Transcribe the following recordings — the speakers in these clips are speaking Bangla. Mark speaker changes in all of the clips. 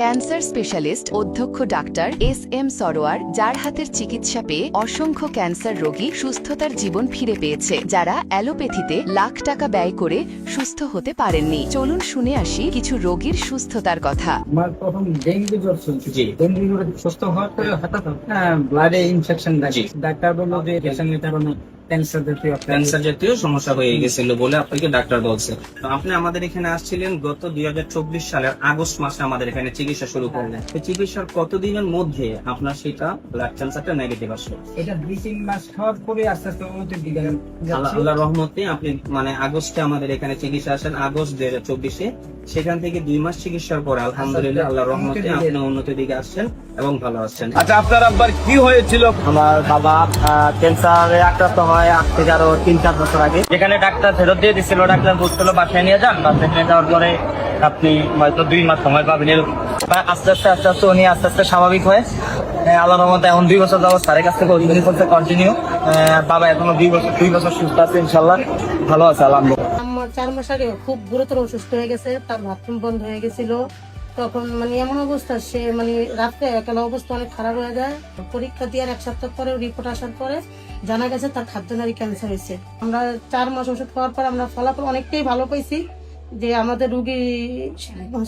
Speaker 1: ক্যান্সার স্পেশালিস্ট অধ্যক্ষ ডাক্তার এস.এম. সরোয়ার, যার হাতের চিকিৎসা পেয়ে অসংখ্য ক্যান্সার রোগী সুস্থতার জীবন ফিরে পেয়েছে, যারা অ্যালোপ্যাথিতে লাখ টাকা ব্যয় করে সুস্থ হতে পারেননি। চলুন শুনে আসি কিছু রোগীর সুস্থতার কথা।
Speaker 2: আমার প্রথম ডেঙ্গু জ্বর চলছে, ডেঙ্গু জ্বরে সুস্থ হওয়ার পরে হঠাৎ ব্লাডে ইনফেকশন থাকে। ডাক্তার বললো যে এটা
Speaker 3: ক্যান্সার জাতীয় সমস্যা হয়ে গেছিল বলে আপনাকে ডাক্তার বলছে। তো আপনি আমাদের এখানে আসছিলেন গত 2024 সালের আগস্ট মাসে আমাদের এখানে চিকিৎসা শুরু করলেন। তো চিকিৎসার কতদিনের মধ্যে আপনার সেটা ব্লাড ক্যান্সারটা নেগেটিভ আসলো?
Speaker 2: এটা 2-3 মাস খাওয়ার পরে আস্তে আস্তে উন্নতির দিকে
Speaker 3: আল্লাহর রহমতে আপনি আগস্টে আমাদের এখানে চিকিৎসা আসেন, আগস্ট 2024-এ। সেখান থেকে 2 মাস চিকিৎসার পরে আলহামদুলিল্লাহ আল্লাহর রহমতে আপনি উন্নতির দিকে আসছেন এবং ভালো আসছেন।
Speaker 4: আচ্ছা, আপনার আব্বার কি হয়েছিল?
Speaker 5: আমার বাবা ক্যান্সারে আক্রান্ত হয় আজ থেকে আরো 3-4 বছর আগে। যেখানে ডাক্তার ফেরত দিয়ে দিচ্ছিল, ডাক্তার বলছিল বাসায় নিয়ে যান। বাসায় নিয়ে যাওয়ার পরে আপনি হয়তো 2 মাস সময় পাবেন। আস্তে আস্তে উনি আস্তে আস্তে স্বাভাবিক হয়। আল্লাহর রহমতে এখন 2 বছর যাবত স্যারের কাছ থেকে ওষুধ করতে কন্টিনিউ। বাবা এখনো 2 বছর সুস্থ আছে, ইনশাল্লাহ ভালো আছে আলহামদুলিল্লাহ।
Speaker 6: আমার 4 মাস আগে খুব গুরুতর অসুস্থ হয়ে গেছে, তার বাথরুম বন্ধ হয়ে গেছিল। তখন এমন অবস্থা, সে রাত্রে একেলা অবস্থা অনেক খারাপ হয়ে যায়। পরীক্ষা দেওয়ার 1 সপ্তাহ পরে রিপোর্ট আসার পরে জানা গেছে তার খাদ্যনালী ক্যান্সার হয়েছে। আমরা 4 মাস ওষুধ খাওয়ার পর আমরা ফলাফল অনেকটাই ভালো পাইছি, যে আমাদের রুগী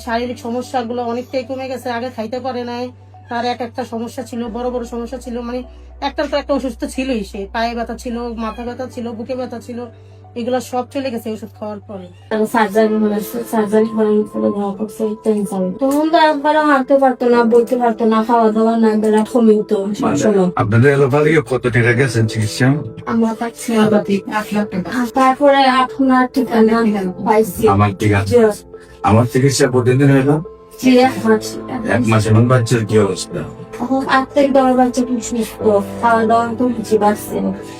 Speaker 6: শারীরিক সমস্যাগুলো অনেকটাই কমে গেছে। আগে খাইতে পারে নাই, তার একটা সমস্যা ছিল, বড় বড় সমস্যা ছিল, একটার পর একটা অসুস্থ ছিলই। সে পায়ে ব্যথা ছিল, মাথা ব্যথা ছিল, বুকে ব্যথা ছিল, এগুলো সব চলে গেছে ওষুধ খাওয়ার পরে।
Speaker 7: তখন তো একবারও হাঁটতে পারতো না, বলতে পারতো না, খাওয়া দাওয়া না, বেলা কমে হতো।
Speaker 4: আপনাদের এলাকায় কত টাকা গেছেন চিকিৎসা?
Speaker 7: আমরা পাচ্ছি 1 লাখ টাকা। তারপরে আপনার ঠিকানা পাইছি।
Speaker 4: আমার ঠিক আছে, আমার চিকিৎসা প্রতিদিন হইলো 1 মাস। এখন বাচ্চার কি অবস্থা?
Speaker 7: এখন 8 থেকে 10 বাচ্চা খুব সুস্থ, খাওয়া দাওয়া তো বুঝে পারছে।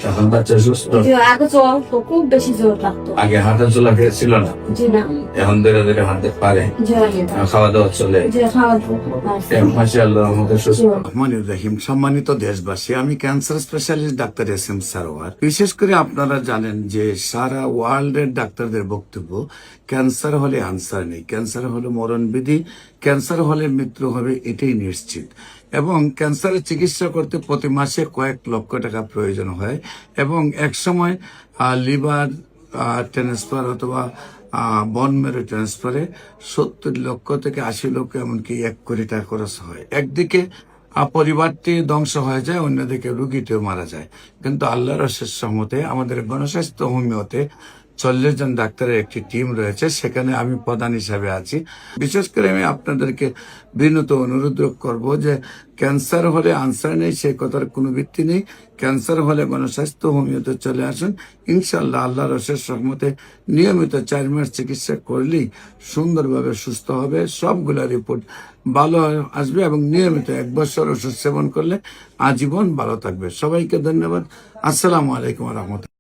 Speaker 4: এখন বাচ্চা সুস্থ?
Speaker 7: আগে জ্বর তো খুব বেশি জ্বর লাগতো।
Speaker 4: আগে হাঁটা চলা ছিল না?
Speaker 7: জি না।
Speaker 4: এখন ধীরে ধীরে হাঁটতে পারে, খাওয়া দাওয়া চলে? মাশাআল্লাহ, আমাদের সুস্থ।
Speaker 8: রহমানির রহিম। সম্মানিত দেশবাসী, আমি cancer specialist doctor SM. Sarwar. বিশেষ করে আপনারা জানেন যে সারা ওয়ার্ল্ডের ডাক্তারদের বক্তব্য, ক্যান্সার হলে আনসার নেই, ক্যান্সার হলে মরণবিধি, ক্যান্সার হলে মৃত্যু হবে, এটাই নিশ্চিত। এবং ক্যান্সারের চিকিৎসা করতে প্রতি মাসে কয়েক লক্ষ টাকা প্রয়োজন হয় এবং একসময় লিভার ট্রান্সফার অথবা বন মেরু ট্রান্সফারে 70 লক্ষ থেকে 80 লক্ষ, এমনকি 1 কোটি টাকা খরচ হয়। একদিকে পরিবারটি ধ্বংস হয়ে যায়, অন্যদিকে রুগীটিও মারা যায়। কিন্তু আল্লাহর অশেষ রহমতে আমাদের গণস্বাস্থ্য হোমিওতে 40 জন ডাক্তারের একটি টিম রয়েছে, সেখানে আমি প্রধান হিসাবে আছি। বিশেষ করে আমি আপনাদেরকে বিনীত অনুরোধ করব যে ক্যান্সার হলে আনসার নেই, সে কথার কোনো ভিত্তি নেই। ক্যান্সার হলে গণস্বাস্থ্য হোমিওতে চলে আসুন, ইনশাল্লাহ আল্লাহর অশেষ রহমতে নিয়মিত 4 মাস চিকিৎসা করলেই সুন্দরভাবে সুস্থ হবে। সবগুলা রিপোর্ট ভালো আসবে এবং নিয়মিত 1 বছর ওষুধ সেবন করলে আজীবন ভালো থাকবে। সবাইকে ধন্যবাদ। আসসালামু আলাইকুম ওয়া রাহমাতুল্লাহ।